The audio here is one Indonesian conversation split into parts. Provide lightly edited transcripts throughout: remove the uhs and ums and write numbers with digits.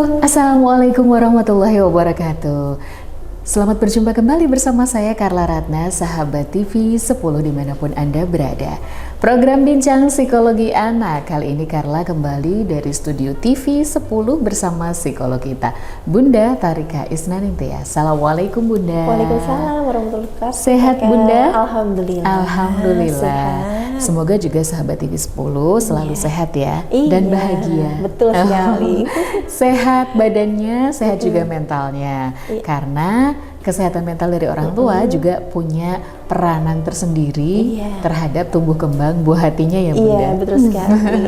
Halo, Assalamualaikum warahmatullahi wabarakatuh. Selamat berjumpa kembali bersama saya Carla Ratna, sahabat TV 10 dimanapun Anda berada. Program Bincang Psikologi Anak, kali ini Carla kembali dari studio TV 10 bersama psikolog kita, Bunda Tharika Isnanintia. Assalamualaikum Bunda. Waalaikumsalam warahmatullahi wabarakatuh. Sehat Bunda? Alhamdulillah. Alhamdulillah. Sehat. Semoga juga sahabat TV 10 selalu sehat ya, dan bahagia. Betul sekali. Sehat badannya, sehat juga mentalnya. Karena kesehatan mental dari orang tua juga punya peranan tersendiri terhadap tumbuh kembang buah hatinya ya Bunda. Iya, betul sekali.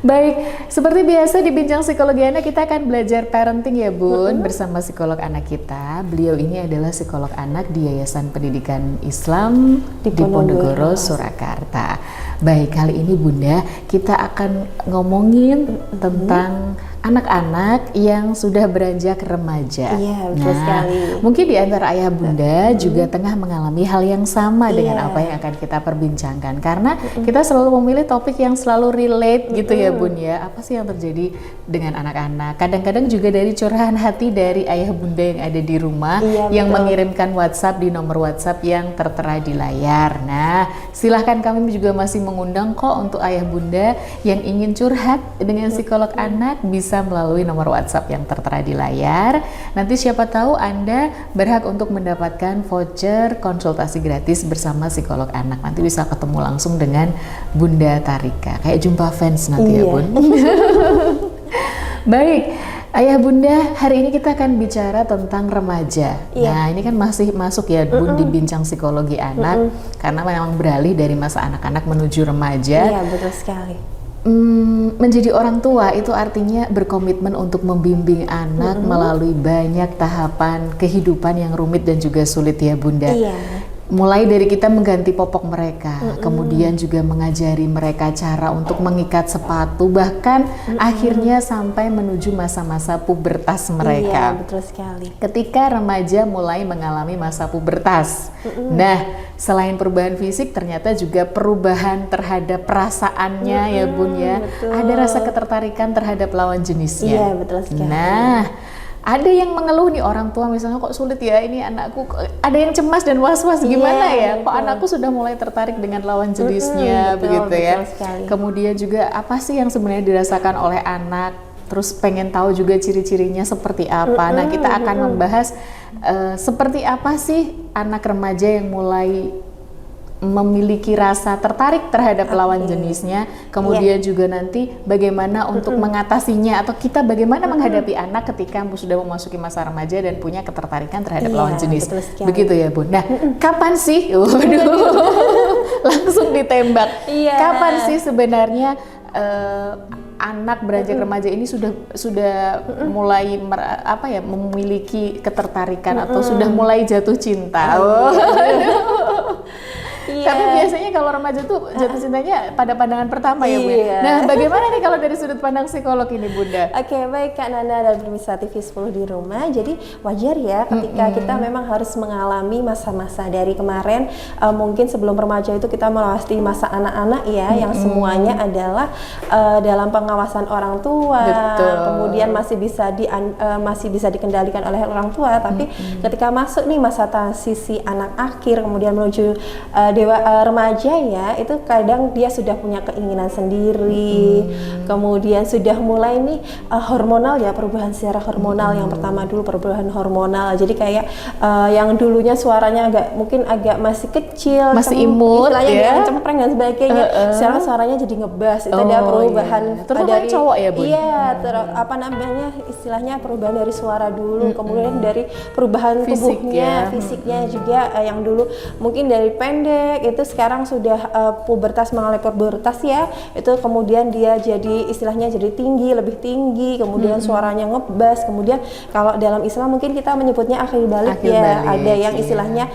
Baik, seperti biasa di Bincang Psikologi Anak kita akan belajar parenting ya Bun, bersama psikolog anak kita. Beliau ini adalah psikolog anak di Yayasan Pendidikan Islam di Ponorogo, Surakarta. Baik, kali ini Bunda kita akan ngomongin tentang anak-anak yang sudah beranjak remaja. Iya, betul sekali. Mungkin di antara ayah bunda juga tengah mengalami hal yang sama dengan apa yang akan kita perbincangkan. Karena kita selalu memilih topik yang selalu relate gitu ya Bun ya. Apa sih yang terjadi dengan anak-anak? Kadang-kadang juga dari curahan hati dari ayah bunda yang ada di rumah yang mengirimkan WhatsApp di nomor WhatsApp yang tertera di layar. Nah, silahkan kami juga masih mengundang kok untuk ayah bunda yang ingin curhat dengan psikolog anak bisa melalui nomor WhatsApp yang tertera di layar. Nanti siapa tahu Anda berhak untuk mendapatkan voucher konsultasi gratis bersama psikolog anak. Nanti bisa ketemu langsung dengan Bunda Tharika. Kayak jumpa fans nanti ya Bun. Baik, ayah bunda, hari ini kita akan bicara tentang remaja. Nah, ini kan masih masuk ya Bun di Bincang Psikologi Anak, karena memang beralih dari masa anak-anak menuju remaja. Iya, betul sekali. Menjadi orang tua itu artinya berkomitmen untuk membimbing anak melalui banyak tahapan kehidupan yang rumit dan juga sulit ya Bunda. Mulai dari kita mengganti popok mereka, kemudian juga mengajari mereka cara untuk mengikat sepatu, bahkan akhirnya sampai menuju masa-masa pubertas mereka. Iya, betul sekali. Ketika remaja mulai mengalami masa pubertas. Nah, selain perubahan fisik, ternyata juga perubahan terhadap perasaannya ya Bun ya. Betul. Ada rasa ketertarikan terhadap lawan jenisnya. Iya, betul sekali. Nah, ada yang mengeluh nih orang tua misalnya, kok sulit ya ini anakku, ada yang cemas dan was-was gimana ya, kok anakku sudah mulai tertarik dengan lawan jenisnya, begitu ya. Kemudian juga apa sih yang sebenarnya dirasakan oleh anak, terus pengen tahu juga ciri-cirinya seperti apa. Nah, kita akan membahas seperti apa sih anak remaja yang mulai memiliki rasa tertarik terhadap lawan jenisnya, kemudian juga nanti bagaimana untuk mengatasinya, atau kita bagaimana menghadapi anak ketika sudah memasuki masa remaja dan punya ketertarikan terhadap lawan jenis, begitu ya Bun. Nah, kapan sih, langsung ditembak, kapan sih sebenarnya anak beranjak remaja ini sudah mulai memiliki ketertarikan atau sudah mulai jatuh cinta? Tapi biasanya kalau remaja tuh jatuh cintanya pada pandangan pertama ya Bu. Nah, bagaimana nih kalau dari sudut pandang psikolog ini Bunda? Oke, baik Kak Nana dan pemirsa TV 10 di rumah. Jadi wajar ya ketika kita memang harus mengalami masa-masa dari kemarin, mungkin sebelum remaja itu kita melewati masa anak-anak ya, yang semuanya adalah dalam pengawasan orang tua. Kemudian masih bisa dikendalikan oleh orang tua, tapi ketika masuk nih masa transisi anak akhir kemudian menuju remaja ya, itu kadang dia sudah punya keinginan sendiri, kemudian sudah mulai nih hormonal ya, perubahan secara hormonal. Yang pertama dulu perubahan hormonal, jadi kayak yang dulunya suaranya mungkin agak masih kecil, masih imut ya, cempreng dan sebagainya, sekarang suaranya jadi ngebas. Itu ada perubahan dari cowok ya Bun? Iya, istilahnya perubahan dari suara dulu, kemudian dari perubahan tubuhnya, fisiknya juga, yang dulu mungkin dari pendek itu sekarang sudah mengalami pubertas ya, itu kemudian dia jadi istilahnya jadi lebih tinggi, kemudian suaranya ngebas. Kemudian kalau dalam Islam mungkin kita menyebutnya akhil balik ya, ada yang istilahnya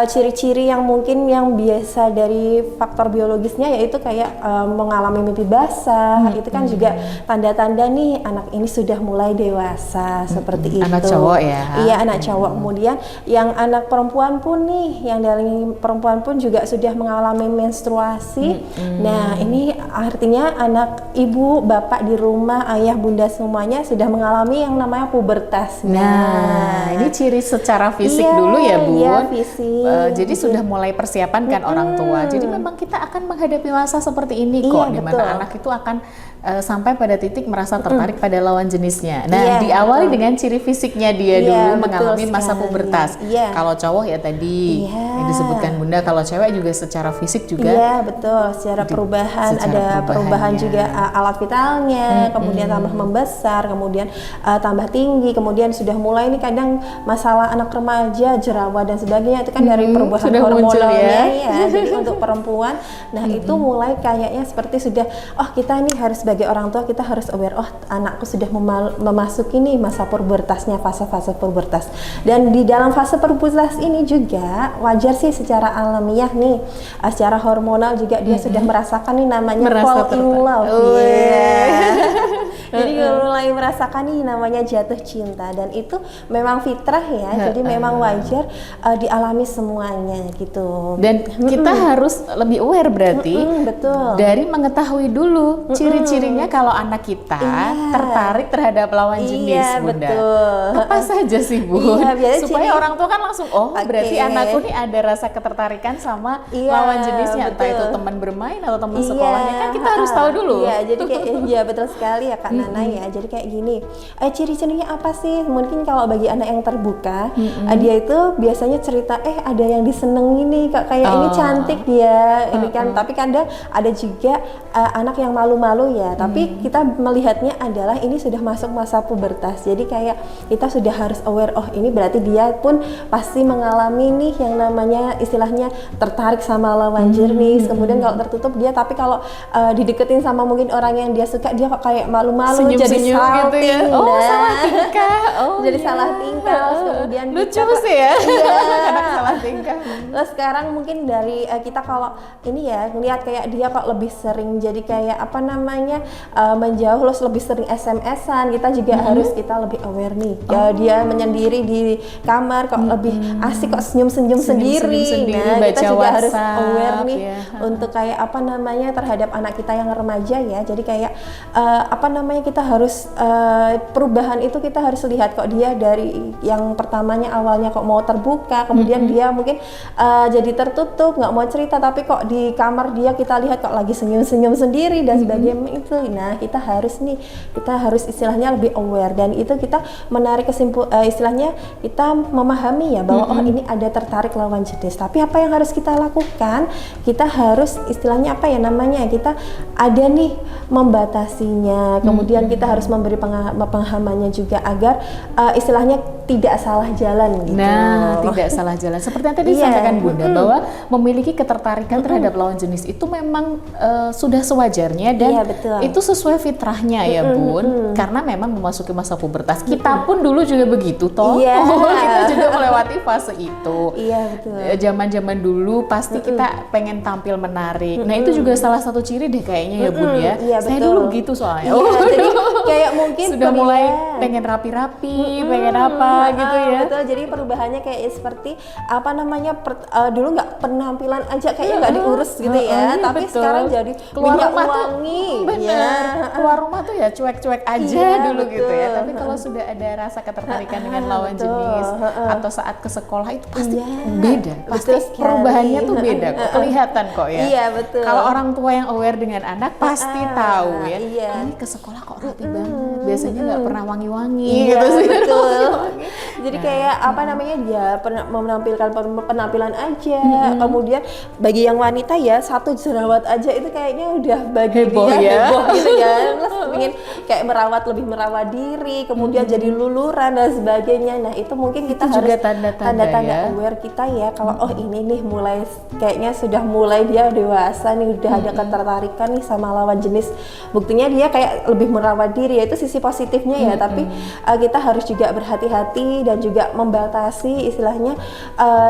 ciri-ciri yang mungkin yang biasa dari faktor biologisnya, yaitu kayak mengalami mimpi basah. Itu kan juga tanda-tanda nih anak ini sudah mulai dewasa, seperti itu. Anak cowok ya? Iya, anak cowok. Kemudian yang anak perempuan pun nih, yang dari perempuan pun juga juga sudah mengalami menstruasi. Nah, ini artinya anak ibu, bapak di rumah, ayah, bunda semuanya sudah mengalami yang namanya pubertas. Nah, ini ciri secara fisik dulu ya, Bun. Iya, fisik. Jadi sudah mulai persiapan kan orang tua. Jadi memang kita akan menghadapi masa seperti ini kok, di mana anak itu akan sampai pada titik merasa tertarik pada lawan jenisnya. Nah, diawali dengan ciri fisiknya dia dulu mengalami masa pubertas. Kalau cowok ya tadi yang disebutkan Bunda, kalau cewek juga secara fisik juga. Iya, betul. Secara perubahan, ada perubahan juga alat vitalnya, kemudian tambah membesar, kemudian tambah tinggi, kemudian sudah mulai ini kadang masalah anak remaja, jerawat dan sebagainya itu kan dari perubahan hormonalnya ya. Jadi untuk perempuan, nah itu mulai kayaknya seperti sudah, oh kita ini harus sebagai orang tua kita harus aware, oh anakku sudah memasuki nih masa pubertasnya, fase-fase pubertas. Dan di dalam fase pubertas ini juga wajar sih secara alamiah nih, secara hormonal juga dia sudah merasakan nih namanya fall in love. Jadi mulai merasakan nih namanya jatuh cinta, dan itu memang fitrah ya. Jadi memang wajar dialami semuanya gitu. Dan kita harus lebih aware berarti betul. Dari mengetahui dulu ciri-cirinya kalau anak kita tertarik terhadap lawan jenis, Bunda. Betul. Apa saja sih, Bun? Supaya orang tua kan langsung, oh berarti anakku nih ada rasa ketertarikan sama lawan jenisnya, entah itu teman bermain atau teman sekolahnya, kan kita harus tahu dulu. Iya, jadi kayak betul sekali ya Kak Nana ya. Jadi kayak gini, ciri-cirinya apa sih? Mungkin kalau bagi anak yang terbuka, dia itu biasanya cerita, ada yang disenengi nih Kak, kayak ini cantik dia, ini kan. Tapi kadang ada juga anak yang malu-malu ya. Tapi kita melihatnya adalah ini sudah masuk masa pubertas. Jadi kayak kita sudah harus aware, oh ini berarti dia pun pasti mengalami nih yang namanya istilahnya tertarik sama lawan jenis. Kemudian kalau tertutup dia, tapi kalau dideketin sama mungkin orang yang dia suka, dia kok kayak malu-malu, jadi salting gitu ya. Salah tingkah. Jadi salah tingkah. Terus kemudian lucu sih ya. Karena salah tingkah. Terus sekarang mungkin dari kita kalau ini ya ngelihat kayak dia kok lebih sering jadi kayak apa namanya menjauh, terus lebih sering SMS-an, kita juga harus kita lebih aware nih. Dia menyendiri di kamar kok lebih asik kok senyum-senyum sendiri. Nah, kita juga harus aware nih untuk kayak apa namanya terhadap anak kita yang remaja ya. Jadi kayak apa namanya kita harus perubahan itu kita harus lihat kok dia dari yang pertamanya awalnya kok mau terbuka, kemudian dia mungkin jadi tertutup, nggak mau cerita, tapi kok di kamar dia kita lihat kok lagi senyum-senyum sendiri dan sebagainya itu. Nah, kita harus istilahnya lebih aware, dan itu kita menarik istilahnya kita memahami ya bahwa oh ini ada tertarik lawan jenis. Tapi apa yang harus kita lakukan? Kita harus istilahnya apa ya namanya? Kita ada nih membatasinya. Kemudian kita harus memberi pemahamannya juga agar istilahnya tidak salah jalan gitu. Nah, tidak salah jalan. Seperti yang tadi disampaikan Bunda bahwa memiliki ketertarikan terhadap lawan jenis itu memang sudah sewajarnya, dan itu sesuai fitrahnya ya Bun. Karena memang memasuki masa pubertas. Kita pun dulu juga begitu toh. Kita juga melewati fase itu. Iya, betul. Zaman-zaman dulu pasti kita pengen tampil menarik. Nah, itu juga salah satu ciri deh kayaknya ya Bun ya. Saya dulu gitu soalnya. Jadi kayak mungkin sudah mulai pengen rapi-rapi, pengen apa gitu ya. Betul, jadi perubahannya kayak seperti apa namanya dulu nggak penampilan aja kayaknya nggak diurus gitu ya, tapi sekarang jadi keluar rumah wangi. Keluar rumah tuh ya cuek-cuek aja dulu gitu ya. Tapi kalau sudah ada rasa ketertarikan dengan lawan jenis atau saat ke sekolah itu pasti beda. Pasti perubahannya tuh beda kok, kelihatan kok ya. Iya, betul. Kalau orang tua yang aware dengan anak pasti tahu ya. Ini ke sekolah kok rapi banget. Biasanya nggak pernah wangi-wangi gitu sih. Betul. Jadi kayak apa namanya dia menampilkan penampilan aja. Kemudian bagi yang wanita ya satu jerawat aja itu kayaknya udah bagi heboh dia heboh gitu ya. Terus ingin kayak lebih merawat diri, kemudian jadi luluran dan sebagainya. Nah, itu mungkin kita itu harus juga tanda-tanda aware kita ya kalau oh ini nih mulai kayaknya sudah mulai dia dewasa nih, udah ada ketertarikan nih sama lawan jenis. Buktinya dia kayak lebih merawat diri, ya itu sisi positifnya ya. Tapi kita harus juga berhati-hati dan juga membatasi istilahnya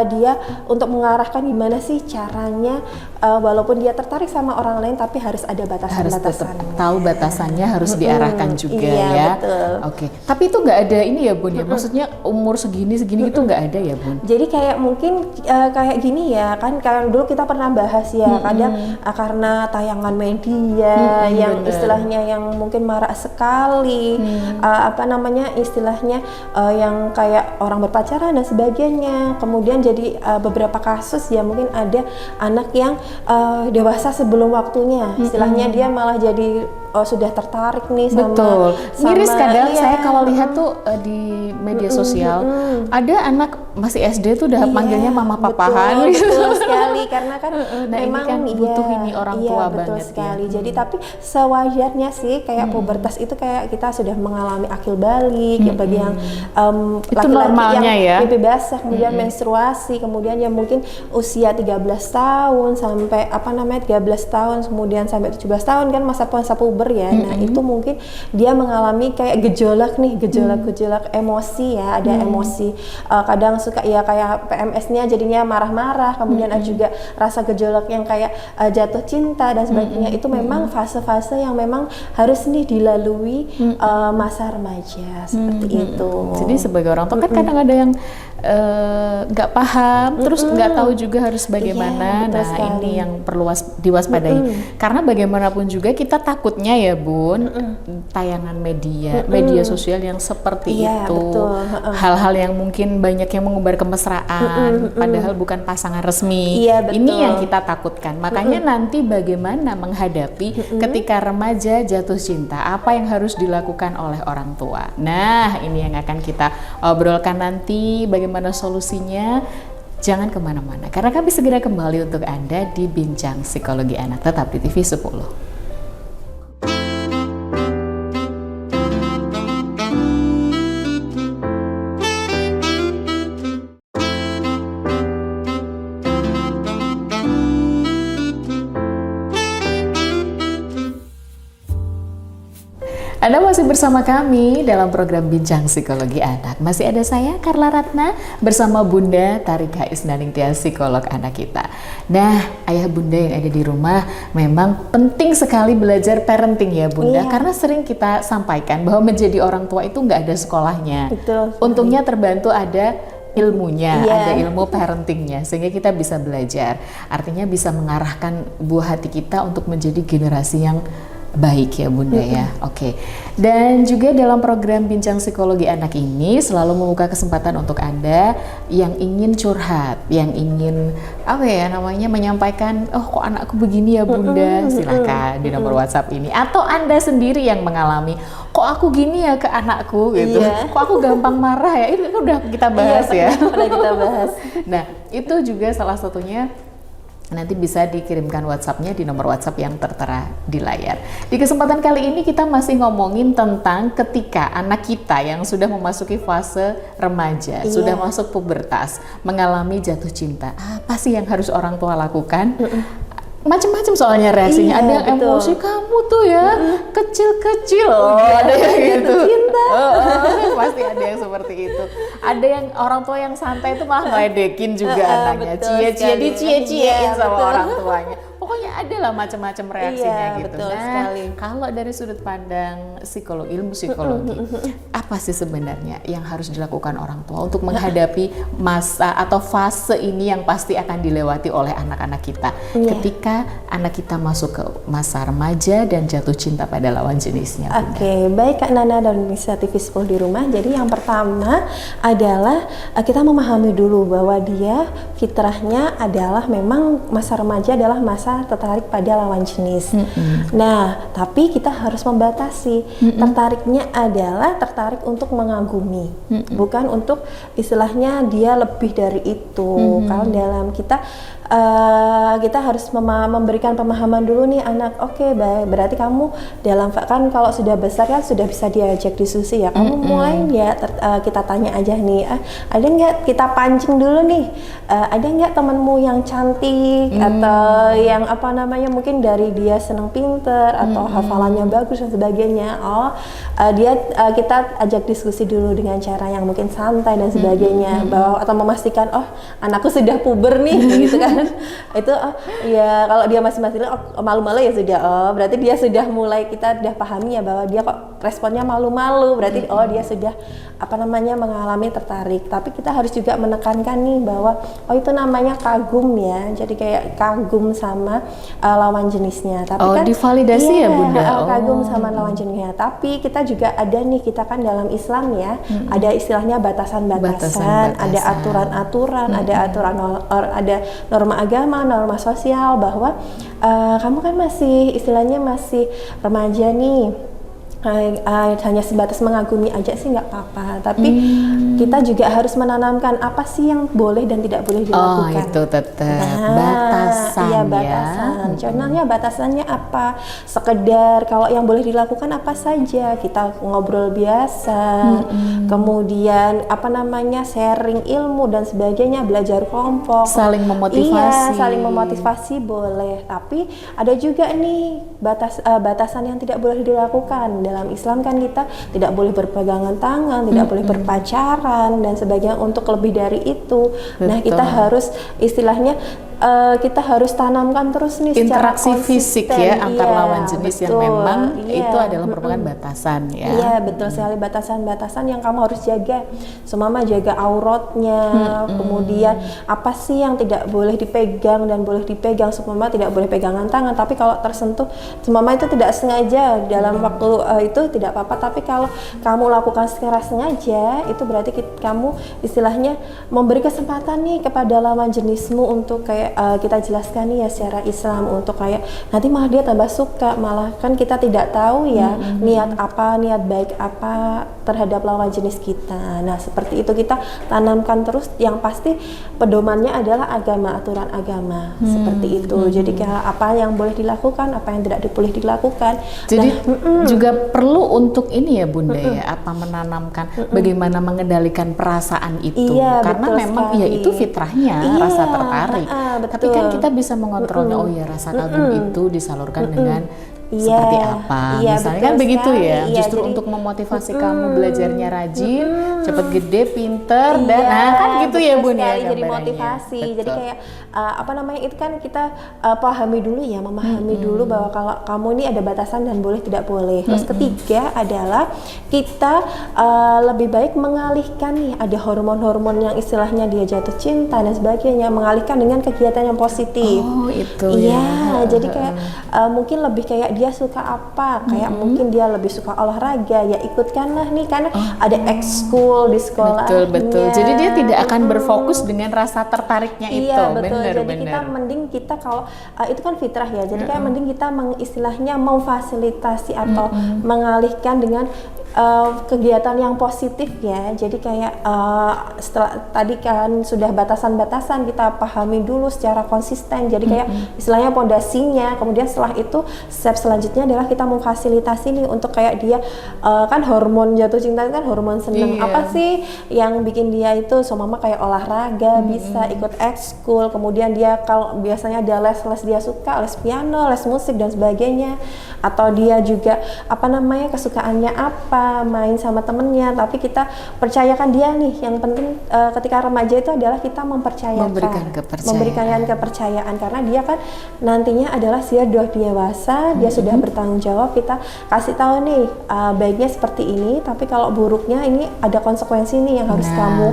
dia untuk mengarahkan gimana sih caranya walaupun dia tertarik sama orang lain tapi harus ada Harus tetap batasan-batasannya. tahu batasannya, harus diarahkan juga Iya, ya. betul. Oke, tapi itu nggak ada ini ya Bun ya, maksudnya umur segini gitu nggak ada ya Bun? Jadi kayak mungkin kayak gini ya kan, kayak dulu kita pernah bahas ya, kadang karena tayangan media yang bener. istilahnya yang mungkin marak sekali, apa namanya istilahnya yang kayak orang berpacaran dan sebagainya. Kemudian jadi beberapa kasus ya mungkin ada anak yang dewasa sebelum waktunya, istilahnya dia malah jadi sudah tertarik nih sama Betul, miris kadang iya. saya kalau lihat tuh di media sosial ada anak masih SD tuh udah Iya, manggilnya mama papahan betul, gitu. betul sekali karena kan Nah, ini memang kan butuh ini orang tua betul banget sekali. ya. Jadi tapi sewajarnya sih kayak pubertas itu kayak kita sudah mengalami akil balik ya bagi yang Itu laki-laki normalnya ya. yang mimpi basah, kemudian menstruasi, kemudian yang mungkin usia 13 tahun sampai 13 tahun kemudian sampai 17 tahun kan masa puber ya. Nah, itu mungkin dia mengalami kayak gejolak emosi ya, ada emosi kadang suka ya kayak PMS-nya jadinya marah-marah, kemudian ada juga rasa gejolak yang kayak jatuh cinta dan sebagainya. Itu memang fase-fase yang memang harus nih dilalui masa remaja seperti itu. Jadi sebagai orang tua kan kadang ada yang nggak paham, terus nggak tahu juga harus bagaimana. Iya, betul Nah sekali. ini yang perlu diwaspadai. Karena bagaimanapun juga kita takutnya ya Bun, tayangan media sosial yang seperti Iya, itu, betul. hal-hal yang mungkin banyak yang mengumbar kemesraan, padahal bukan pasangan resmi. Iya, betul. Ini yang kita takutkan. Makanya nanti bagaimana menghadapi ketika remaja jatuh cinta, apa yang harus dilakukan oleh orang tua. Nah ini yang akan kita obrolkan nanti, bagaimana solusinya. Jangan kemana-mana, karena kami segera kembali untuk Anda di Bincang Psikologi Anak, tetap di TV 10. Anda masih bersama kami dalam program Bincang Psikologi Anak. Masih ada saya, Carla Ratna, bersama Bunda Tarika Isnaningtya, psikolog anak kita. Nah, ayah bunda yang ada di rumah, memang penting sekali belajar parenting ya Bunda. Iya. Karena sering kita sampaikan bahwa menjadi orang tua itu nggak ada sekolahnya. Betul. Untungnya terbantu ada ilmunya, Iya. ada ilmu parentingnya, sehingga kita bisa belajar. Artinya bisa mengarahkan buah hati kita untuk menjadi generasi yang baik ya Bunda ya. Oke. Dan juga dalam program Bincang Psikologi Anak ini selalu membuka kesempatan untuk Anda yang ingin curhat, yang ingin menyampaikan, oh kok anakku begini ya Bunda, silakan di nomor WhatsApp ini. Atau Anda sendiri yang mengalami, kok aku gini ya ke anakku gitu, Iya. kok aku gampang marah ya, itu udah kita bahas ya. Pernah kita bahas. Nah itu juga salah satunya. Nanti bisa dikirimkan WhatsApp-nya di nomor WhatsApp yang tertera di layar. Di kesempatan kali ini kita masih ngomongin tentang ketika anak kita yang sudah memasuki fase remaja, sudah masuk pubertas, mengalami jatuh cinta. Apa sih yang harus orang tua lakukan? Macam-macam soalnya reaksinya. Iya, Ada yang betul. emosi, kamu tuh ya kecil-kecil. Ada yang gitu. cinta. Pasti ada yang seperti itu. Ada yang orang tua yang santai itu malah ngeledekin juga anaknya. betul Cie-cie, sekali. dicie-ciein Iya, sama betul. orang tuanya. Pokoknya ada lah macam-macam reaksinya Iya, gitu. betul Nah, sekali. kalau dari sudut pandang ilmu psikologi, apa sih sebenarnya yang harus dilakukan orang tua untuk menghadapi masa atau fase ini yang pasti akan dilewati oleh anak-anak kita ketika anak kita masuk ke masa remaja dan jatuh cinta pada lawan jenisnya. Bunda? Oke, baik Kak Nana dan Misa TV 10 di rumah. Jadi yang pertama adalah kita memahami dulu bahwa dia fitrahnya adalah memang masa remaja adalah masa tertarik pada lawan jenis. Nah, tapi kita harus membatasi. Tertariknya adalah tertarik untuk mengagumi, bukan untuk istilahnya dia lebih dari itu. Kalau dalam kita kita harus memberikan pemahaman dulu nih anak. Oke, baik, berarti kamu kan kalau sudah besar kan sudah bisa diajak diskusi ya. Kamu mulai ya kita tanya aja nih, ada nggak kita pancing dulu nih, ada nggak temanmu yang cantik atau yang apa namanya mungkin dari dia senang pinter atau hafalannya bagus dan sebagainya. Kita ajak diskusi dulu dengan cara yang mungkin santai dan sebagainya, bahwa atau memastikan anakku sudah puber nih gitu kan. Itu ya kalau dia masih malu-malu ya sudah, berarti dia sudah mulai, kita sudah pahami ya bahwa dia kok responnya malu-malu, berarti dia sudah apa namanya mengalami tertarik. Tapi kita harus juga menekankan nih bahwa itu namanya kagum ya, jadi kayak kagum sama lawan jenisnya. Tapi kan divalidasi ya Bunda. Kagum sama lawan jenisnya. Tapi kita juga ada nih, kita kan dalam Islam ya, ada istilahnya batasan-batasan, ada aturan-aturan, ada norma agama, norma sosial, bahwa kamu kan masih istilahnya masih remaja nih, hanya sebatas mengagumi aja sih nggak apa-apa, tapi kita juga harus menanamkan apa sih yang boleh dan tidak boleh dilakukan. Itu tetap batasan ya. Batasan. Contohnya batasannya apa? Sekedar kalau yang boleh dilakukan apa saja, kita ngobrol biasa, kemudian apa namanya sharing ilmu dan sebagainya, belajar kelompok, saling memotivasi. Iya, saling memotivasi boleh, tapi ada juga nih batasan yang tidak boleh dilakukan. Dalam Islam kan kita tidak boleh berpegangan tangan, tidak boleh berpacaran dan sebagainya, untuk lebih dari itu. Betul. Nah, kita harus istilahnya kita harus tanamkan terus nih interaksi secara fisik ya antar lawan jenis, betul, yang memang itu adalah merupakan batasan ya. Iya, betul sekali, batasan-batasan yang kamu harus jaga. Semama jaga auratnya, kemudian apa sih yang tidak boleh dipegang dan boleh dipegang. Semama tidak boleh pegangan tangan, tapi kalau tersentuh semama itu tidak sengaja dalam waktu itu tidak apa-apa, tapi kalau kamu lakukan secara sengaja itu berarti kamu istilahnya memberi kesempatan nih kepada lawan jenismu untuk kayak kita jelaskan nih ya secara Islam, untuk kayak nanti malah dia tambah suka, malah kan kita tidak tahu ya niat baik apa terhadap lawan jenis kita. Nah, seperti itu kita tanamkan terus, yang pasti pedomannya adalah agama, aturan agama, seperti itu. Jadi kayak apa yang boleh dilakukan, apa yang tidak boleh dilakukan. Jadi juga perlu untuk ini ya Bunda ya, apa menanamkan bagaimana mengendalikan perasaan itu, karena memang ya itu fitrahnya rasa tertarik. Tapi kan kita bisa mengontrolnya. Oh ya, rasa kagum itu disalurkan dengan seperti apa, misalnya kan begitu ya, justru jadi, untuk memotivasi kamu belajarnya rajin, cepet gede, pinter, dan kan gitu ya Bun ya, jadi motivasi. Betul. Jadi kayak apa namanya itu kan kita pahami dulu ya, memahami dulu bahwa kalau kamu ini ada batasan dan boleh tidak boleh. Terus ketiga adalah kita lebih baik mengalihkan nih, ada hormon-hormon yang istilahnya dia jatuh cinta dan sebagainya, mengalihkan dengan kegiatan yang positif. Oh itu ya. Jadi kayak mungkin lebih kayak dia suka apa, kayak mungkin dia lebih suka olahraga, ya ikutkanlah nih, karena ada ekskul di sekolah. Betul. Jadi dia tidak akan berfokus dengan rasa tertariknya itu. Iya, betul. Jadi kita mending kita kalau itu kan fitrah ya. Jadi kayak mending kita istilahnya memfasilitasi atau mengalihkan dengan kegiatan yang positif ya. Jadi kayak setelah tadi kan sudah batasan-batasan kita pahami dulu secara konsisten. Jadi kayak istilahnya pondasinya. Kemudian setelah itu step selanjutnya adalah kita memfasilitasi nih untuk kayak dia kan hormon jatuh cinta kan hormon seneng. Apa sih yang bikin dia itu mama kayak olahraga, bisa ikut ekskul. Kemudian dia kalau biasanya ada les dia suka les piano, les musik dan sebagainya. Atau dia juga apa namanya kesukaannya apa, main sama temennya, tapi kita percayakan dia nih. Yang penting ketika remaja itu adalah kita memberikan kepercayaan, karena dia kan nantinya adalah dia sudah dewasa, dia sudah bertanggung jawab. Kita kasih tahu nih baiknya seperti ini, tapi kalau buruknya ini ada konsekuensi nih yang harus kamu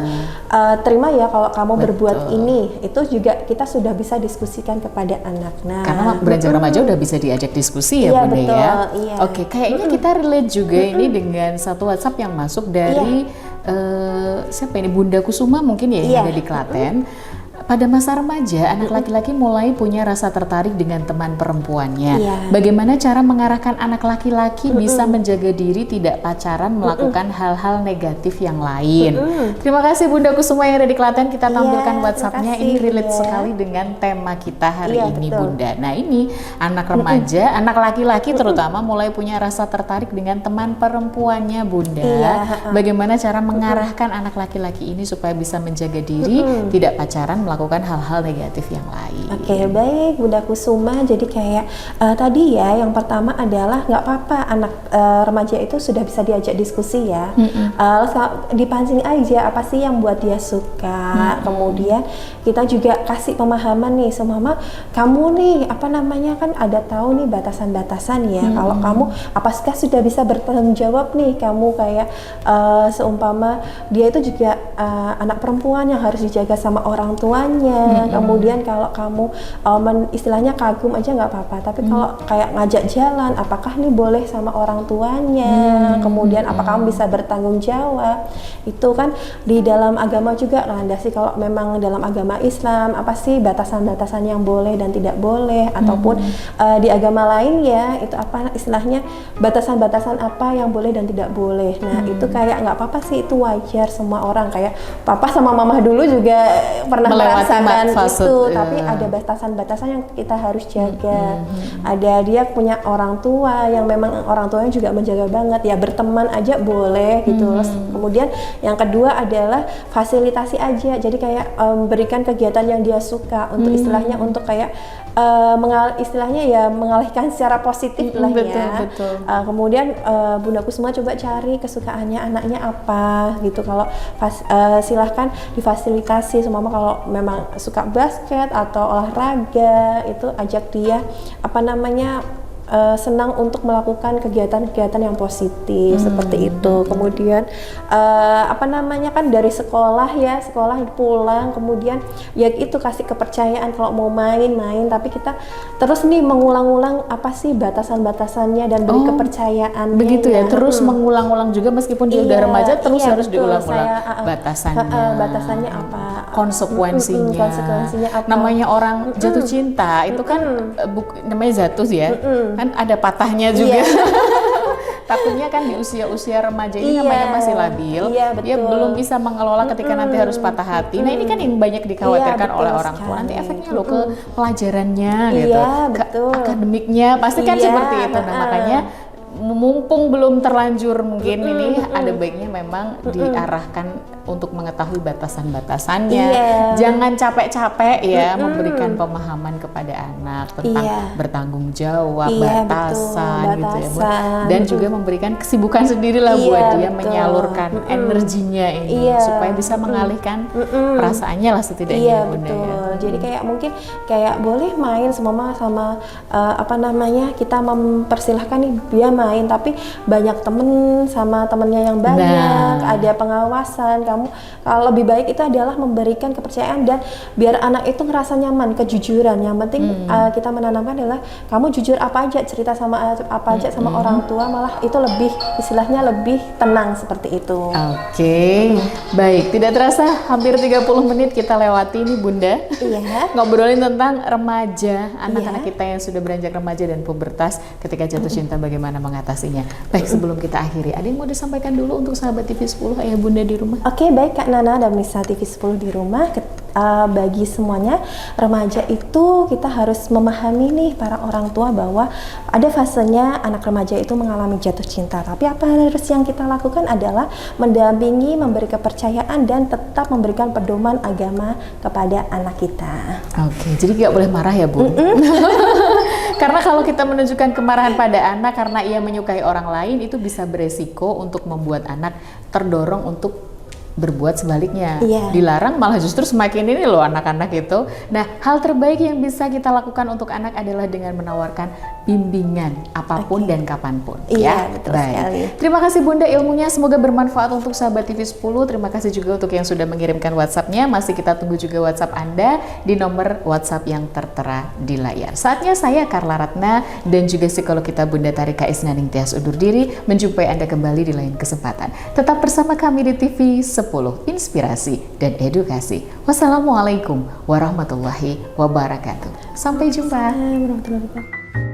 terima ya kalau kamu berbuat ini. Itu juga kita sudah bisa diskusikan kepada anak. Nah, karena beranjak remaja udah bisa diajak diskusi ya Bunda ya. Oke, kayaknya kita relate juga ini dengan satu WhatsApp yang masuk dari siapa ini, Bunda Kusuma mungkin ya, yang ada di Klaten. pada masa remaja, anak laki-laki mulai punya rasa tertarik dengan teman perempuannya. Iya. Bagaimana cara mengarahkan anak laki-laki bisa menjaga diri tidak pacaran, melakukan hal-hal negatif yang lain? Terima kasih Bunda Kusuma yang ada di Klaten. Kita tampilkan Iya, WhatsApp-nya. terima kasih, Ini relate Bunda. sekali dengan tema kita hari Iya, ini, betul. Bunda. Nah, ini anak remaja, anak laki-laki terutama mulai punya rasa tertarik dengan teman perempuannya, Bunda. Iya, Bagaimana cara mengarahkan anak laki-laki ini supaya bisa menjaga diri, tidak pacaran, melakukan hal-hal negatif yang lain? Oke, baik Bunda Kusuma. Jadi kayak tadi ya, yang pertama adalah nggak apa-apa anak remaja itu sudah bisa diajak diskusi ya. Dipancing aja apa sih yang buat dia suka. Kemudian kita juga kasih pemahaman nih, semama kamu nih apa namanya kan ada tahu nih batasan-batasan ya. Kalau kamu apakah sudah bisa bertanggung jawab nih kamu kayak seumpama dia itu juga anak perempuan yang harus dijaga sama orang tuanya. Kemudian kalau kamu istilahnya kagum aja nggak apa-apa, tapi kalau kayak ngajak jalan, apakah nih boleh sama orang tuanya? Kemudian apakah kamu bisa bertanggung jawab? Itu kan di dalam agama juga landasi. Kalau memang dalam agama Islam apa sih batasan-batasan yang boleh dan tidak boleh, ataupun di agama lain ya itu apa istilahnya batasan-batasan apa yang boleh dan tidak boleh. Nah itu kayak nggak apa-apa sih, itu wajar, semua orang kayak papa sama mama dulu juga pernah Melewati merasakan fase, itu, tapi ada batasan-batasan yang kita harus jaga. Ada dia punya orang tua yang memang orang tuanya juga menjaga banget ya, berteman aja boleh gitu. Terus kemudian yang kedua adalah fasilitasi aja, jadi kayak berikan kegiatan yang dia suka untuk istilahnya untuk kayak istilahnya ya mengalihkan secara positif lah ya. Betul. Kemudian Bunda Kusuma coba cari kesukaannya anaknya apa gitu. Kalau silahkan difasilitasi. Semua kalau memang suka basket atau olahraga itu ajak dia apa namanya senang untuk melakukan kegiatan-kegiatan yang positif seperti itu. Kemudian apa namanya kan dari sekolah pulang, kemudian ya itu kasih kepercayaan kalau mau main, tapi kita terus nih mengulang-ulang apa sih batasan-batasannya dan beri kepercayaan. Begitu ya, terus mengulang-ulang juga meskipun dia udah remaja terus harus betul. diulang-ulang Batasannya apa, konsekuensinya. Konsekuensinya apa. Namanya orang jatuh cinta itu kan namanya jatuh ya. Kan ada patahnya juga. Takutnya kan di usia-usia remaja ini namanya masih labil, dia belum bisa mengelola ketika nanti harus patah hati. Nah ini kan yang banyak dikhawatirkan oleh orang tua. Nanti efeknya loh ke pelajarannya gitu, ke akademiknya, pasti kan seperti itu. Nah makanya mumpung belum terlanjur mungkin ini ada baiknya memang diarahkan untuk mengetahui batasan-batasannya. Jangan capek-capek ya memberikan pemahaman kepada anak tentang bertanggung jawab, batasan gitu ya Bu. Dan juga memberikan kesibukan sendiri lah buat dia menyalurkan energinya ini supaya bisa mengalihkan perasaannya lah setidaknya. Betul. Jadi kayak mungkin kayak boleh main sama apa namanya kita mempersilahkan nih dia main, tapi banyak temen sama temennya yang banyak, ada pengawasan. Kamu kalau lebih baik itu adalah memberikan kepercayaan dan biar anak itu ngerasa nyaman, kejujuran. Yang penting kita menanamkan adalah kamu jujur apa aja, cerita sama apa aja sama orang tua, malah itu lebih istilahnya lebih tenang seperti itu. Oke. Baik, tidak terasa hampir 30 menit kita lewati nih Bunda. Ngobrolin tentang remaja, anak-anak kita yang sudah beranjak remaja dan pubertas ketika jatuh cinta, bagaimana mengatasinya. Baik, sebelum kita akhiri, ada yang mau disampaikan dulu untuk sahabat TV 10 ayah bunda di rumah? Oke, baik Kak Nana dan Misa TV 10 di rumah. Bagi semuanya, remaja itu kita harus memahami nih para orang tua bahwa ada fasenya anak remaja itu mengalami jatuh cinta. Tapi apa harus yang kita lakukan adalah mendampingi, memberi kepercayaan dan tetap memberikan pedoman agama kepada anak kita. Oke, jadi nggak boleh marah ya Bu? Karena kalau kita menunjukkan kemarahan pada anak karena ia menyukai orang lain, itu bisa beresiko untuk membuat anak terdorong untuk berbuat sebaliknya. Dilarang malah justru semakin ini loh anak-anak itu. Nah, hal terbaik yang bisa kita lakukan untuk anak adalah dengan menawarkan bimbingan apapun dan kapanpun. Betul sekali. Terima kasih Bunda ilmunya, semoga bermanfaat untuk sahabat TV 10. Terima kasih juga untuk yang sudah mengirimkan WhatsApp-nya. Masih kita tunggu juga WhatsApp Anda di nomor WhatsApp yang tertera di layar. Saatnya saya Karla Ratna dan juga psikolog kita Bunda Tarika Isnaning Tias undur diri, menjumpai Anda kembali di lain kesempatan. Tetap bersama kami di TV 10. 10 inspirasi dan edukasi. Wassalamualaikum warahmatullahi wabarakatuh. Sampai jumpa. Warahmatullahi wabarakatuh.